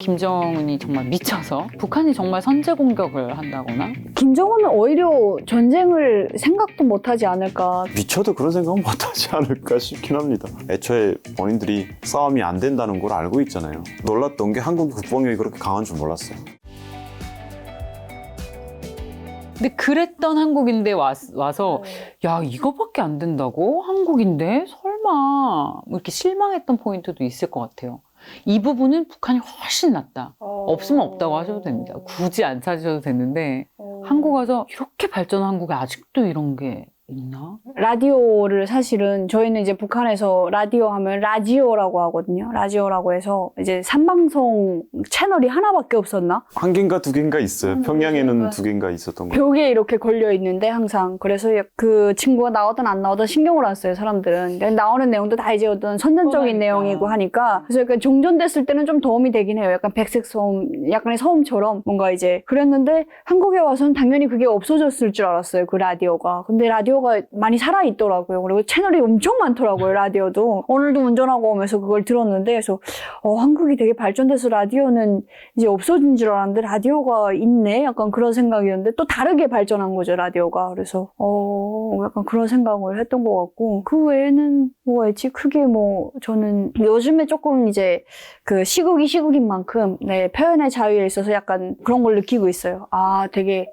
김정은이 정말 미쳐서 북한이 정말 선제 공격을 한다거나 김정은은 오히려 전쟁을 생각도 못하지 않을까. 미쳐도 그런 생각은 못하지 않을까 싶긴 합니다. 애초에 본인들이 싸움이 안 된다는 걸 알고 있잖아요. 놀랐던 게 한국 국방력이 그렇게 강한 줄 몰랐어요. 근데 그랬던 한국인데 와서 야 이거밖에 안 된다고? 한국인데? 설마 뭐 이렇게 실망했던 포인트도 있을 것 같아요. 이 부분은 북한이 훨씬 낫다. 없으면 없다고 하셔도 됩니다. 굳이 안 찾으셔도 되는데 한국 와서 이렇게 발전한 한국에 아직도 이런 게 있나? 라디오를 사실은 저희는 이제 북한에서 라디오 하면 라지오라고 하거든요. 라지오라고 해서 이제 3방송 채널이 하나밖에 없었나? 한 개인가 두 개인가 있어요. 평양에는 두 개인가 있었던 거. 벽에 이렇게 걸려 있는데 항상 그래서 그 친구가 나오든 안 나오든 신경을 안 써요 사람들은. 나오는 내용도 다 이제 어떤 선전적인 내용이고 하니까 그래서 약간 종전됐을 때는 좀 도움이 되긴 해요. 약간 백색 소음, 약간의 소음처럼 뭔가 이제 그랬는데 한국에 와서는 당연히 그게 없어졌을 줄 알았어요. 그 라디오가. 근데 라디오가 많이 살아있더라고요. 그리고 채널이 엄청 많더라고요. 라디오도. 오늘도 운전하고 오면서 그걸 들었는데 그래서 한국이 되게 발전돼서 라디오는 이제 없어진 줄 알았는데 라디오가 있네? 약간 그런 생각이었는데 또 다르게 발전한 거죠. 라디오가. 그래서 약간 그런 생각을 했던 것 같고 그 외에는 뭐가 있지? 크게 뭐 저는 요즘에 조금 이제 그 시국이 시국인 만큼 표현의 자유에 있어서 약간 그런 걸 느끼고 있어요. 되게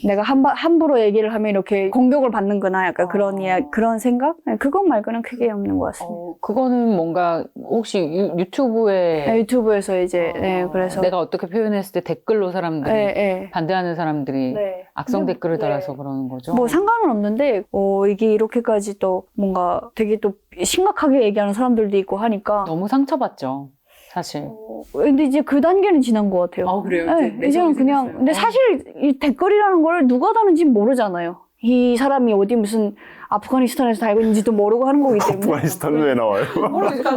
내가 함부로 얘기를 하면 이렇게 공격을 받는구나. 약간 그런 생각? 그것 말고는 크게 없는 것 같습니다. 그거는 뭔가 혹시 유튜브에 유튜브에서 이제 그래서 내가 어떻게 표현했을 때 댓글로 사람들이 반대하는 사람들이 악성 댓글을 달아서 그러는 거죠? 뭐 상관은 없는데 이게 이렇게까지 또 뭔가 되게 또 심각하게 얘기하는 사람들도 있고 하니까 너무 상처받죠. 사실. 근데 이제 그 단계는 지난 것 같아요. 그래요? 이제는 그냥 근데 사실 이 댓글이라는 걸 누가 다는지 모르잖아요. 이 사람이 어디 무슨 아프가니스탄에서 달고 있는지도 모르고 하는 거기 때문에. 아프가니스탄은 왜 나와요?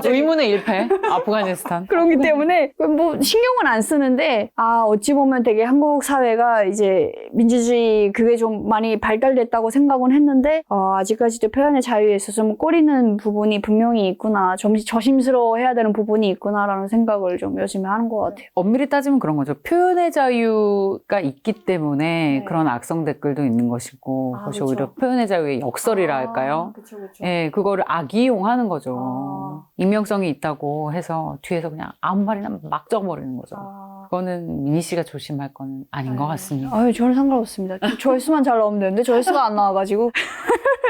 의문의 일패 아프가니스탄. 그렇기 때문에 뭐 신경은 안 쓰는데 어찌 보면 되게 한국 사회가 이제 민주주의 그게 좀 많이 발달됐다고 생각은 했는데 아직까지도 표현의 자유에 있어서 좀 꼬리는 부분이 분명히 있구나. 좀 조심스러워해야 되는 부분이 있구나라는 생각을 좀 요즘에 하는 것 같아요. 엄밀히 따지면 그런 거죠. 표현의 자유가 있기 때문에 그런 악성 댓글도 있는 것이고 그것이 그쵸. 오히려 표현의 자유의 역설이라 할까요? 그쵸. 예, 그거를 악이용하는 거죠. 익명성이 있다고 해서 뒤에서 그냥 아무 말이나 막 적어버리는 거죠. 그거는 미니 씨가 조심할 건 아닌 것 같습니다. 저는 상관없습니다. 조회수만 잘 나오면 되는데 조회수가 안 나와가지고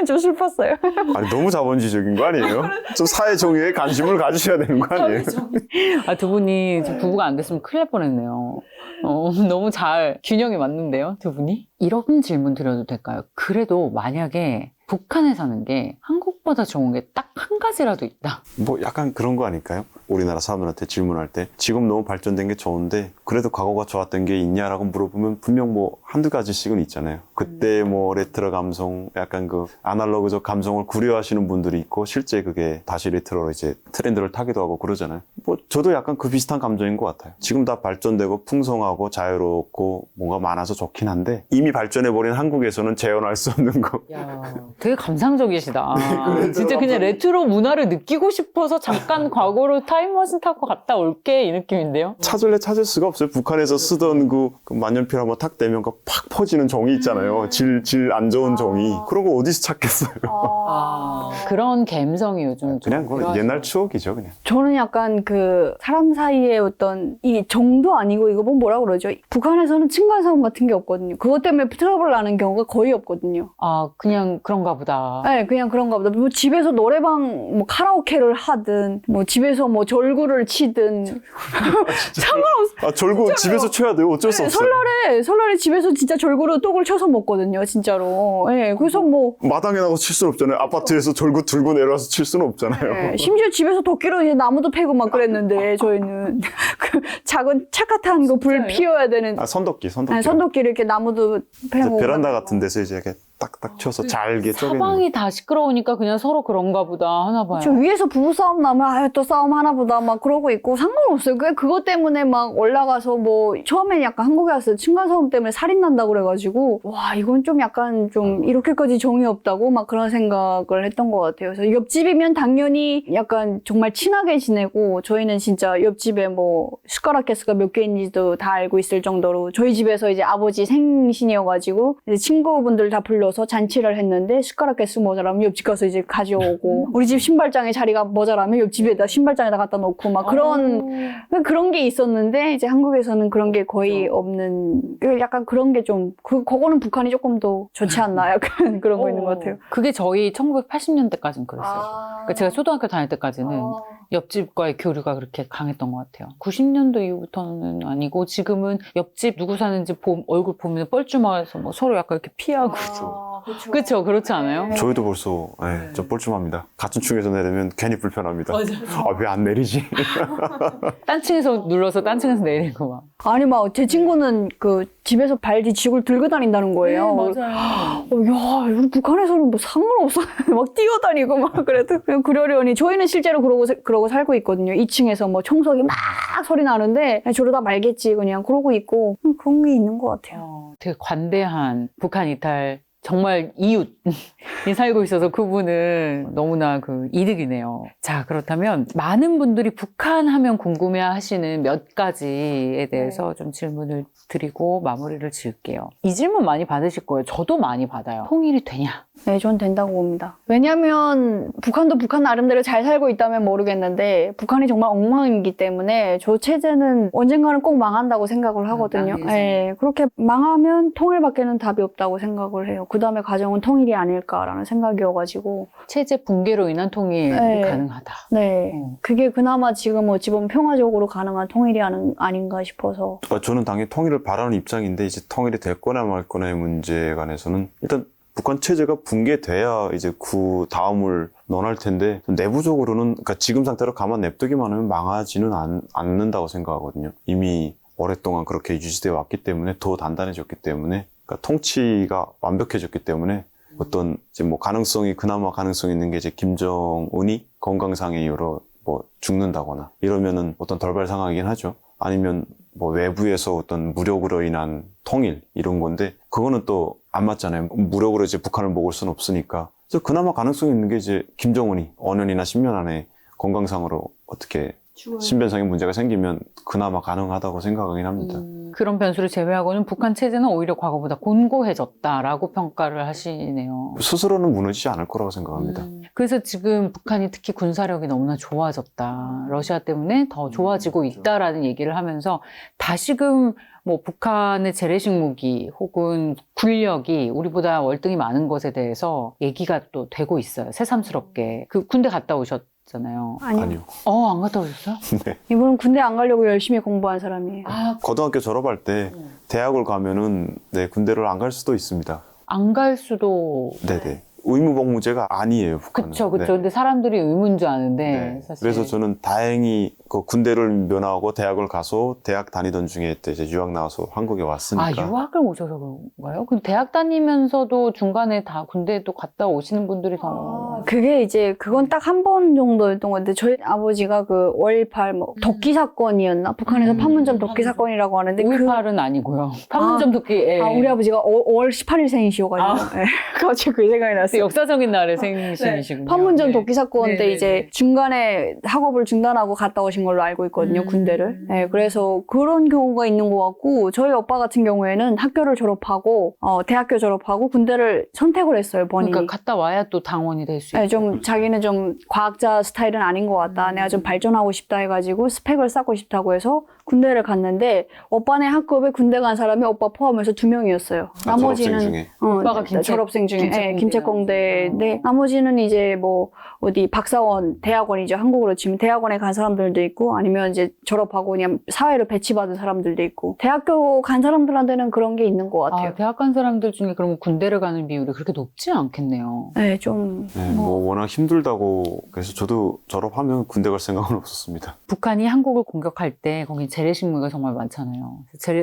좀 슬펐어요. 아니 너무 자본주의적인 거 아니에요? 좀 사회 정의에 관심을 가지셔야 되는 거 아니에요? 두 분이 좀 부부가 안 됐으면 큰일 날 뻔했네요. 너무 잘 균형이 맞는데요, 두 분이? 이런 질문 드려도 될까요? 그래도 만약에 북한에 사는 게 한국보다 좋은 게 딱 한 가지라도 있다. 뭐 약간 그런 거 아닐까요? 우리나라 사람들한테 질문할 때 지금 너무 발전된 게 좋은데 그래도 과거가 좋았던 게 있냐라고 물어보면 분명 뭐 한두 가지씩은 있잖아요. 그때 뭐 레트로 감성, 약간 그 아날로그적 감성을 구려하시는 분들이 있고 실제 그게 다시 레트로로 이제 트렌드를 타기도 하고 그러잖아요. 뭐 저도 약간 그 비슷한 감정인 것 같아요. 지금 다 발전되고 풍성하고 자유롭고 뭔가 많아서 좋긴 한데 이미 발전해버린 한국에서는 재현할 수 없는 거. 야, 되게 감상적이시다. 진짜 그냥 레트로 문화를 느끼고 싶어서 잠깐 과거로 타임머신 타고 갔다 올게 이 느낌인데요. 찾을 수가 없어요. 북한에서 쓰던 그 만년필 한번 탁 대면 그 팍 퍼지는 종이 있잖아요. 질 안 좋은 종이. 그런 거 어디서 찾겠어요. 그런 감성이 요즘 좀 그냥 그건 옛날 추억이죠, 그냥. 저는 약간 그 사람 사이에 어떤 이 정도 아니고 이거 뭐라 그러죠? 북한에서는 층간소음 같은 게 없거든요. 그것 때문에 트러블 나는 경우가 거의 없거든요. 그냥 그런가 보다. 네, 그냥 그런가 보다. 뭐 집에서 노래방 뭐 카라오케를 하든 뭐 집에서 뭐 절구를 치든 상관없어요. 절구 집에서 쳐야 돼요. 어쩔 수 없어요. 설날에 집에서 진짜 절구로 떡을 쳐서 먹거든요, 진짜로. 네, 그래서 뭐 마당에 나가서 칠 수는 없잖아요. 아파트에서 절구 들고 내려와서 칠 수는 없잖아요. 네, 심지어 집에서 도끼로 이제 나무도 패고 막 그랬는데 저희는 그 작은 착같은 거 불 피워야 되는 선도끼. 선도끼를 이렇게 나무도 패고 베란다 같은 데서 이제 이렇게 딱딱 쳐서 잘게 쪼개는. 사방이 다 시끄러우니까 그냥 서로 그런가 보다 하나 봐요. 저 위에서 부부싸움 나면 아유 또 싸움 하나 보다 막 그러고 있고 상관없어요. 그것 때문에 막 올라가서 뭐 처음엔 약간 한국에 왔을 때 층간소음 때문에 살인 난다고 그래가지고 와 이건 좀 약간 좀 이렇게까지 정이 없다고 막 그런 생각을 했던 것 같아요. 그래서 옆집이면 당연히 약간 정말 친하게 지내고 저희는 진짜 옆집에 뭐 숟가락 개수가 몇 개인지도 다 알고 있을 정도로 저희 집에서 이제 아버지 생신이어가지고 이제 친구분들 다 불러서 잔치를 했는데 숟가락 개수 모자라면 옆집 가서 이제 가져오고 우리 집 신발장에 자리가 모자라면 옆집에다 신발장에다 갖다 놓고 막 그런 게 있었는데 이제 한국에서는 그런 게 거의 없는 약간 그런 게 좀 그거는 북한이 조금 더 좋지 않나 약간 그런 거 있는 것 같아요. 그게 저희 1980년대까지는 그랬어요. 그러니까 제가 초등학교 다닐 때까지는 옆집과의 교류가 그렇게 강했던 것 같아요. 90년도 이후부터는 아니고 지금은 옆집 누구 사는지 얼굴 보면 뻘쭘해서 뭐 서로 약간 이렇게 피하고 그렇죠. 그렇지 않아요? 저희도 벌써 좀 뻘쭘합니다. 같은 층에서 내리면 괜히 불편합니다. 왜 안 내리지? 딴 층에서 눌러서 딴 층에서 내리고 막. 아니 막 제 친구는 그 집에서 발뒤 지구를 들고 다닌다는 거예요. 맞아요. 야, 우리 북한에서는 뭐 상관없어. 막 뛰어다니고 막 그래도 그냥 그러려니 저희는 실제로 그러고 살고 있거든요. 2층에서 뭐 청소기 막 소리 나는데 저러다 말겠지 그냥 그러고 있고 그런 게 있는 것 같아요. 되게 관대한 북한 이탈 정말 이웃이 살고 있어서 그분은 너무나 그 이득이네요. 자, 그렇다면 많은 분들이 북한 하면 궁금해 하시는 몇 가지에 대해서 좀 질문을 드리고 마무리를 지을게요. 이 질문 많이 받으실 거예요. 저도 많이 받아요. 통일이 되냐? 네, 전 된다고 봅니다. 왜냐면 북한도 북한 나름대로 잘 살고 있다면 모르겠는데 북한이 정말 엉망이기 때문에 저 체제는 언젠가는 꼭 망한다고 생각을 하거든요. 네, 그렇게 망하면 통일밖에는 답이 없다고 생각을 해요. 그 다음에 과정은 통일이 아닐까라는 생각이어가지고 체제 붕괴로 인한 통일이 가능하다. 네, 그게 그나마 지금 어찌 보면 평화적으로 가능한 통일이 아닌가 싶어서 저는 당연히 통일을 바라는 입장인데 이제 통일이 될 거나 말 거나의 문제에 관해서는 일단 북한 체제가 붕괴돼야 이제 그 다음을 논할 텐데 내부적으로는 그러니까 지금 상태로 가만 냅두기만 하면 망하지는 않는다고 생각하거든요. 이미 오랫동안 그렇게 유지되어 왔기 때문에 더 단단해졌기 때문에 그러니까 통치가 완벽해졌기 때문에 어떤 이제 뭐 그나마 가능성이 있는 게 이제 김정은이 건강상의 이유로 뭐 죽는다거나 이러면은 어떤 돌발 상황이긴 하죠. 아니면 뭐 외부에서 어떤 무력으로 인한 통일 이런 건데 그거는 또 안 맞잖아요. 무력으로 이제 북한을 먹을 수는 없으니까. 그래서 그나마 가능성이 있는 게 이제 김정은이 5년이나 10년 안에 건강상으로 어떻게 신변상의 문제가 생기면 그나마 가능하다고 생각하긴 합니다. 그런 변수를 제외하고는 북한 체제는 오히려 과거보다 곤고해졌다라고 평가를 하시네요. 스스로는 무너지지 않을 거라고 생각합니다. 그래서 지금 북한이 특히 군사력이 너무나 좋아졌다. 러시아 때문에 더 좋아지고 있다라는 얘기를 하면서 다시금 뭐 북한의 재래식 무기 혹은 군력이 우리보다 월등히 많은 것에 대해서 얘기가 또 되고 있어요. 새삼스럽게. 그 군대 갔다 오셨잖아요. 아니요. 안 갔다 오셨어요? 네. 이분은 군대 안 가려고 열심히 공부한 사람이에요. 고등학교 졸업할 때 대학을 가면은 군대를 안 갈 수도 있습니다. 안 갈 수도. 네네. 의무복무제가 아니에요, 북한은. 그쵸. 근데 사람들이 의무인 줄 아는데. 사실. 그래서 저는 다행히 그 군대를 면하고 대학을 가서 대학 다니던 중에 이제 유학 나와서 한국에 왔으니까. 유학을 오셔서 그런가요? 그럼 대학 다니면서도 중간에 다 군대도 갔다 오시는 분들이 더. 그게 이제 그건 딱 한 번 정도였던 건데 저희 아버지가 그 5.18 뭐 덕기 사건이었나? 북한에서 판문점 덕기 사건이라고 하는데 5.18은 아니고요. 판문점 덕기. 우리 아버지가 5월 18일생이시여가지고 갑자기 그 생각이 났어요. 역사적인 날에 생신이시군요. 판문점 덕기 사건 때 네네네. 이제 중간에 학업을 중단하고 갔다 오신 걸로 알고 있거든요, 군대를. 네, 그래서 그런 경우가 있는 것 같고 저희 오빠 같은 경우에는 학교를 졸업하고 대학교 졸업하고 군대를 선택을 했어요, 본인이. 그러니까 갔다 와야 또 당원이 될 수 있고. 네, 좀 자기는 좀 과학자 스타일은 아닌 것 같다. 내가 좀 발전하고 싶다 해가지고 스펙을 쌓고 싶다고 해서 군대를 갔는데 오빠네 학급에 군대 간 사람이 오빠 포함해서 2명이었어요. 나머지는 졸업생 중에. 오빠가 졸업생 중에 김책공대인데 나머지는 이제 뭐 어디 박사원 대학원이죠. 한국으로 치면 대학원에 간 사람들도 있고 아니면 이제 졸업하고 그냥 사회로 배치받은 사람들도 있고 대학교 간 사람들한테는 그런 게 있는 것 같아요. 대학 간 사람들 중에 그러면 군대를 가는 비율이 그렇게 높지 않겠네요. 네, 좀 뭐 워낙 힘들다고 그래서 저도 졸업하면 군대 갈 생각은 없었습니다. 북한이 한국을 공격할 때 거기 재래식 무기가 정말 많잖아요.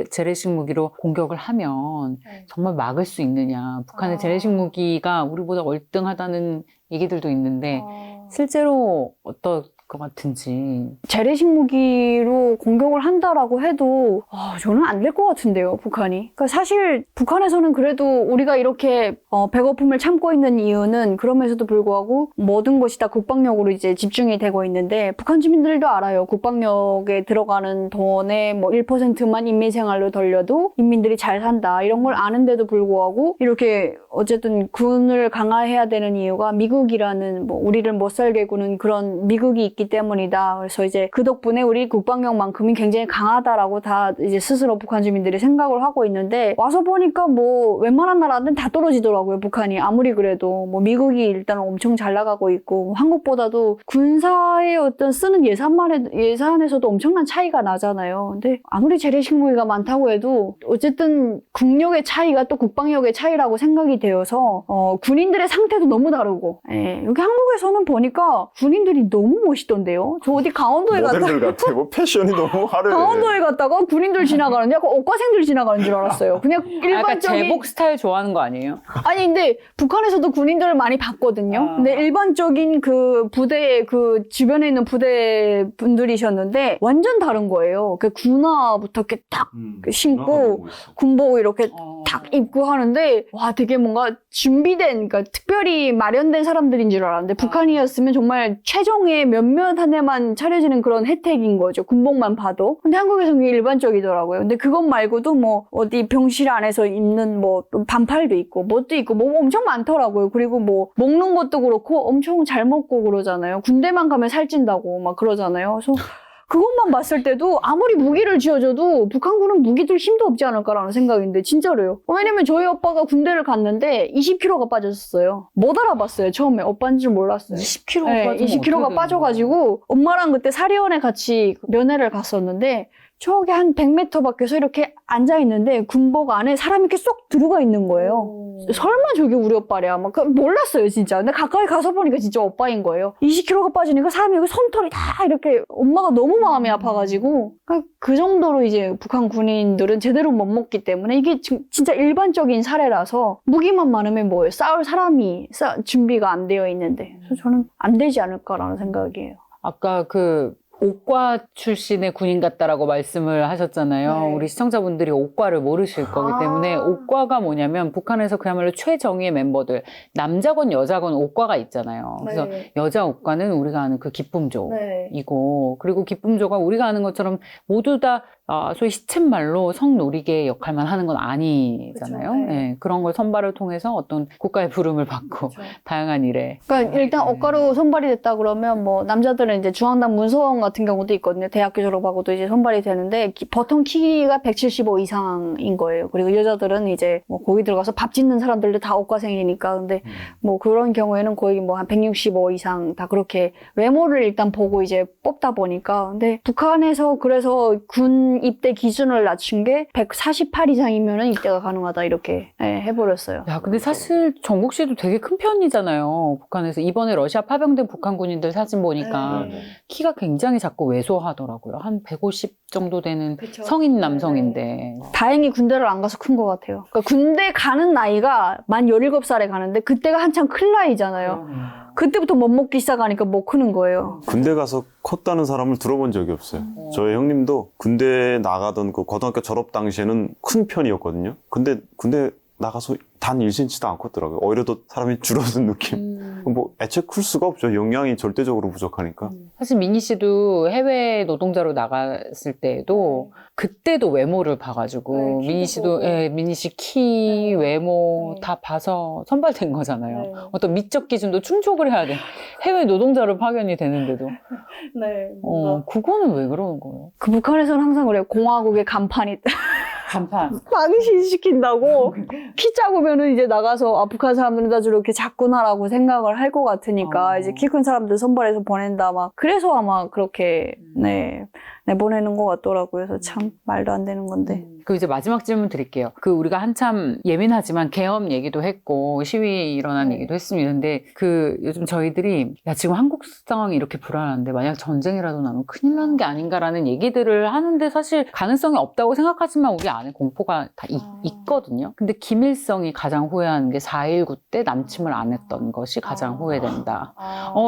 재래식 무기로 공격을 하면 정말 막을 수 있느냐. 북한의 재래식 무기가 우리보다 월등하다는 얘기들도 있는데 실제로 어떨 것 같은지. 재래식 무기로 공격을 한다라고 해도 저는 안 될 것 같은데요, 북한이. 그러니까 사실 북한에서는 그래도 우리가 이렇게 배고픔을 참고 있는 이유는 그럼에도 불구하고 모든 것이 다 국방력으로 이제 집중이 되고 있는데 북한 주민들도 알아요. 국방력에 들어가는 돈의 뭐 1%만 인민생활로 돌려도 인민들이 잘 산다. 이런 걸 아는데도 불구하고 이렇게 어쨌든 군을 강화해야 되는 이유가 미국이라는 뭐 우리를 못 살게 구는 그런 미국이 있기 때문이다. 그래서 이제 그 덕분에 우리 국방력만큼이 굉장히 강하다라고 다 이제 스스로 북한 주민들이 생각을 하고 있는데 와서 보니까 뭐 웬만한 나라는 다 떨어지더라고요. 북한이 아무리 그래도 뭐 미국이 일단 엄청 잘 나가고 있고 한국보다도 군사의 어떤 쓰는 예산에서도 엄청난 차이가 나잖아요. 근데 아무리 재래식 무기가 많다고 해도 어쨌든 국력의 차이가 또 국방력의 차이라고 생각이 되어서 군인들의 상태도 너무 다르고 여기 한국에서는 보니까 군인들이 너무 멋있던데요. 저 어디 강원도에 모델들 같아. 뭐 패션이 너무 화려해. 강원도에 갔다가 군인들 지나가는데 약간 옷과생들 지나가는 줄 알았어요. 그냥 약간 일반적인 제복 스타일 좋아하는 거 아니에요? 아니 근데 북한에서도 군인들을 많이 봤거든요. 근데 일반적인 그 부대의 그 주변에 있는 부대 분들이셨는데 완전 다른 거예요. 그 군화부터 이렇게 딱 신고 군복 이렇게 딱 입고 하는데 와 되게 뭔가 준비된 그러니까 특별히 마련된 사람들인 줄 알았는데 북한이었으면 정말 최종의 몇몇 한 해만 차려지는 그런 혜택인 거죠. 군복만 봐도. 근데 한국에서는 그게 일반적이더라고요. 근데 그것 말고도 뭐 어디 병실 안에서 입는 뭐 반팔도 있고 뭣도 있고 뭐 엄청 많더라고요. 그리고 뭐 먹는 것도 그렇고 엄청 잘 먹고 그러잖아요. 군대만 가면 살찐다고 막 그러잖아요. 그래서 그것만 봤을 때도 아무리 무기를 쥐어줘도 북한군은 무기 들 힘도 없지 않을까라는 생각인데 진짜로요. 왜냐면 저희 오빠가 군대를 갔는데 20kg가 빠졌어요. 못 알아봤어요. 처음에 오빠인 줄 몰랐어요. 20kg 네, 빠지면 20kg가 빠져가지고 엄마랑 그때 사리원에 같이 면회를 갔었는데 저기 한 100m 밖에서 이렇게 앉아있는데 군복 안에 사람이 이렇게 쏙 들어가 있는 거예요. 설마 저게 우리 오빠랴. 막 몰랐어요, 진짜. 근데 가까이 가서 보니까 진짜 오빠인 거예요. 20kg가 빠지니까 사람이 여기 솜털이 다 이렇게 엄마가 너무 마음이 아파가지고 그 정도로 이제 북한 군인들은 제대로 못 먹기 때문에 이게 진짜 일반적인 사례라서 무기만 많으면 뭐예요? 싸울 사람이 준비가 안 되어 있는데 그래서 저는 안 되지 않을까라는 생각이에요. 아까 그 옥과 출신의 군인 같다라고 말씀을 하셨잖아요. 네. 우리 시청자분들이 옥과를 모르실 거기 때문에 옥과가 뭐냐면 북한에서 그야말로 최정예의 멤버들 남자건 여자건 옥과가 있잖아요. 그래서 네. 여자 옥과는 우리가 아는 그 기쁨조이고 네. 그리고 기쁨조가 우리가 아는 것처럼 모두 다 소위 시쳇말로 성놀이개 역할만 하는 건 아니잖아요. 그쵸, 네. 네, 그런 걸 선발을 통해서 어떤 국가의 부름을 받고 그쵸. 다양한 일에 그러니까 일단 옥과로 선발이 됐다 그러면 뭐 남자들은 이제 중앙당 문서원 같은 경우도 있거든요. 대학교 졸업하고도 이제 선발이 되는데 보통 키가 175 이상인 거예요. 그리고 여자들은 이제 뭐 거기 들어가서 밥 짓는 사람들도 다 옥과생이니까 근데 뭐 그런 경우에는 거의 뭐 한 165 이상 다 그렇게 외모를 일단 보고 이제 뽑다 보니까 근데 북한에서 그래서 군 입대 기준을 낮춘 게 148 이상이면은 입대가 가능하다 이렇게 해버렸어요. 야, 근데 사실 정국 씨도 되게 큰 편이잖아요. 북한에서 이번에 러시아 파병된 북한 군인들 사진 보니까 키가 굉장히 작고 왜소하더라고요. 한 150 정도 되는 그쵸. 성인 남성인데. 다행히 군대를 안 가서 큰 것 같아요. 그러니까 군대 가는 나이가 만 17살에 가는데 그때가 한창 클 나이잖아요. 그때부터 못 먹기 시작하니까 못 크는 거예요. 군대 가서 컸다는 사람을 들어본 적이 없어요. 저희 형님도 군대 나가던 그 고등학교 졸업 당시에는 큰 편이었거든요. 근데 군대 나가서 단 1cm도 안 컸더라고요. 오히려 더 사람이 줄어든 느낌. 뭐 애초에 클 수가 없죠. 영양이 절대적으로 부족하니까. 사실 미니 씨도 해외 노동자로 나갔을 때에도 그때도 외모를 봐가지고 네, 미니 키도 씨도 보고. 미니 씨 키, 외모 네. 다 봐서 선발된 거잖아요. 네. 어떤 미적 기준도 충족을 해야 돼. 해외 노동자로 파견이 되는데도. 네. 그거는 왜 그러는 거예요? 그 북한에서는 항상 그래요. 공화국의 간판이 간판. 망신시킨다고 키 작으면은 이제 나가서 북한 사람들은 다 저렇게 작구나라고 생각을 할 것 같으니까 이제 키 큰 사람들 선발해서 보낸다 막 그래서 아마 그렇게 내보내는 것 같더라고요. 그래서 참 말도 안 되는 건데. 그 이제 마지막 질문 드릴게요. 그 우리가 한참 예민하지만 계엄 얘기도 했고 시위 일어난 얘기도 했습니다. 근데 그 요즘 저희들이 야 지금 한국 상황이 이렇게 불안한데 만약 전쟁이라도 나면 큰일 나는 게 아닌가라는 얘기들을 하는데 사실 가능성이 없다고 생각하지만 우리 안에 공포가 다 있거든요. 근데 김일성이 가장 후회하는 게 4.19 때 남침을 안 했던 것이 가장 후회된다.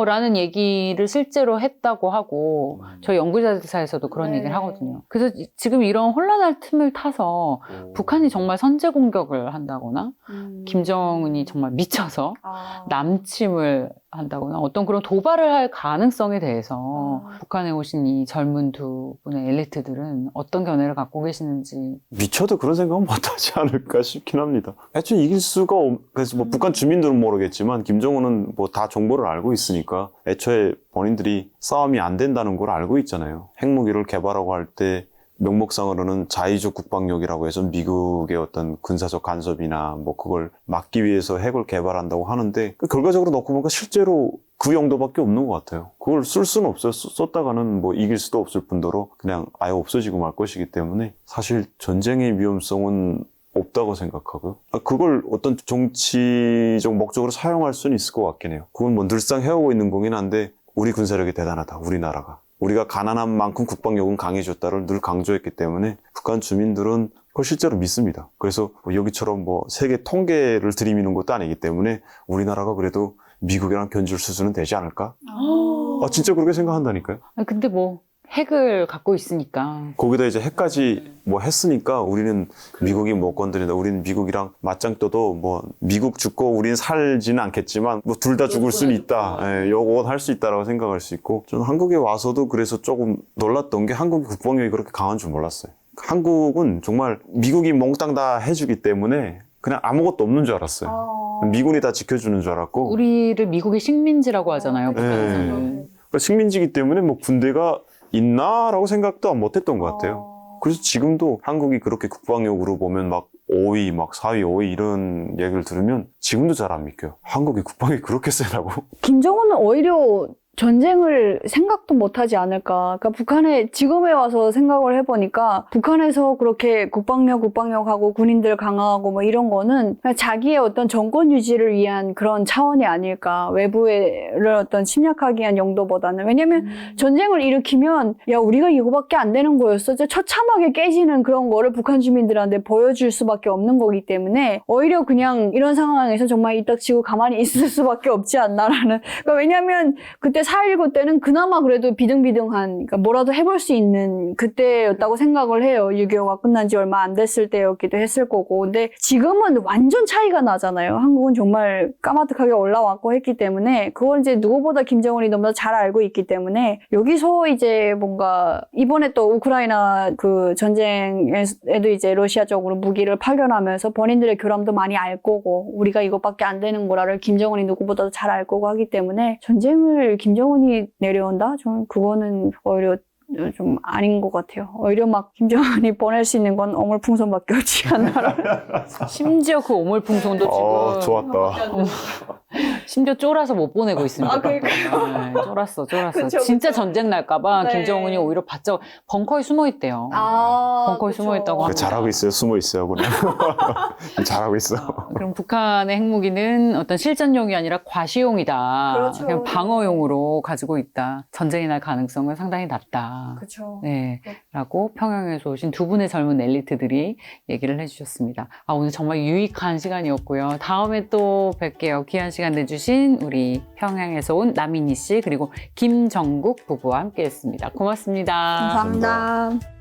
라는 얘기를 실제로 했다고 하고 저희 연구자들 사이에서도 그런 얘기를 하거든요. 그래서 지금 이런 혼란할 틈을 타서 북한이 정말 선제 공격을 한다거나 김정은이 정말 미쳐서 남침을 한다거나 어떤 그런 도발을 할 가능성에 대해서 북한에 오신 이 젊은 두 분의 엘리트들은 어떤 견해를 갖고 계시는지. 미쳐도 그런 생각은 못하지 않을까 싶긴 합니다. 애초에 이길 수가 그래서 뭐 북한 주민들은 모르겠지만 김정은은 뭐 다 정보를 알고 있으니까 애초에 본인들이 싸움이 안 된다는 걸 알고 있잖아요. 핵무기를 개발하고 할 때 명목상으로는 자의적 국방력이라고 해서 미국의 어떤 군사적 간섭이나 뭐 그걸 막기 위해서 핵을 개발한다고 하는데 결과적으로 놓고 보니까 실제로 그 용도밖에 없는 것 같아요. 그걸 쓸 수는 없어요. 썼다가는 뭐 이길 수도 없을 뿐더러 그냥 아예 없어지고 말 것이기 때문에 사실 전쟁의 위험성은 없다고 생각하고요. 그걸 어떤 정치적 목적으로 사용할 수는 있을 것 같긴 해요. 그건 뭐 늘상 해오고 있는 거긴 한데 우리 군사력이 대단하다. 우리나라가. 우리가 가난한 만큼 국방력은 강해졌다를 늘 강조했기 때문에 북한 주민들은 그걸 실제로 믿습니다. 그래서 뭐 여기처럼 뭐 세계 통계를 들이미는 것도 아니기 때문에 우리나라가 그래도 미국이랑 견줄 수준은 되지 않을까? 진짜 그렇게 생각한다니까요. 근데 뭐 핵을 갖고 있으니까. 거기다 이제 핵까지 뭐 했으니까 우리는 미국이 못 건드린다. 우리는 미국이랑 맞짱 떠도 뭐 미국 죽고 우리는 살지는 않겠지만 뭐 둘 다 죽을 수는 있다. 요건 할 수 있다라고 생각할 수 있고 저는 한국에 와서도 그래서 조금 놀랐던 게 한국의 국방력이 그렇게 강한 줄 몰랐어요. 한국은 정말 미국이 몽땅 다 해주기 때문에 그냥 아무것도 없는 줄 알았어요. 미군이 다 지켜주는 줄 알았고 우리를 미국의 식민지라고 하잖아요. 북한에서는. 식민지기 때문에 뭐 군대가 있나라고 생각도 못했던 것 같아요. 그래서 지금도 한국이 그렇게 국방력으로 보면 막 5위, 막 4위, 5위 이런 얘기를 들으면 지금도 잘 안 믿겨요. 한국이 국방력이 그렇게 세다고? 김정은은 오히려 전쟁을 생각도 못하지 않을까. 그러니까 북한에 지금에 와서 생각을 해보니까 북한에서 그렇게 국방력하고 군인들 강화하고 뭐 이런 거는 그냥 자기의 어떤 정권 유지를 위한 그런 차원이 아닐까. 외부를 어떤 침략하기 위한 용도보다는. 왜냐면 전쟁을 일으키면 야 우리가 이거밖에 안 되는 거였어. 처참하게 깨지는 그런 거를 북한 주민들한테 보여줄 수밖에 없는 거기 때문에 오히려 그냥 이런 상황에서 정말 이딱지고 가만히 있을 수밖에 없지 않나라는. 그러니까 왜냐면 그때 4.19 때는 그나마 그래도 비등비등한, 그러니까 뭐라도 해볼 수 있는 그때였다고 생각을 해요. 6.25가 끝난 지 얼마 안 됐을 때였기도 했을 거고. 근데 지금은 완전 차이가 나잖아요. 한국은 정말 까마득하게 올라왔고 했기 때문에 그걸 이제 누구보다 김정은이 너무나 잘 알고 있기 때문에 여기서 이제 뭔가 이번에 또 우크라이나 그 전쟁에도 이제 러시아 쪽으로 무기를 파견하면서 본인들의 교람도 많이 알 거고 우리가 이것밖에 안 되는 거라를 김정은이 누구보다도 잘 알 거고 하기 때문에 전쟁을 김정은이 내려온다? 저는 그거는 오히려 좀 아닌 것 같아요. 오히려 막 김정은이 보낼 수 있는 건 어물풍선밖에 없지 않나. 심지어 그 오물풍선도 지금 좋았다. 심지어 쫄아서 못 보내고 있습니다. 그러니까요. 네, 쫄았어. 그쵸, 진짜 그쵸. 전쟁 날까봐 네. 김정은이 오히려 바짝 벙커에 숨어 있대요. 벙커에 숨어 있다고 합니다. 잘하고 있어요. 숨어 있어요. 그냥. 잘하고 있어. 그럼 북한의 핵무기는 어떤 실전용이 아니라 과시용이다. 그렇죠. 그냥 방어용으로 가지고 있다. 전쟁이 날 가능성은 상당히 낮다. 그렇죠. 네, 라고 평양에서 오신 두 분의 젊은 엘리트들이 얘기를 해주셨습니다. 오늘 정말 유익한 시간이었고요. 다음에 또 뵐게요. 귀한 시간 내주신 우리 평양에서 온 남인희 씨 그리고 김정국 부부와 함께했습니다. 고맙습니다. 감사합니다.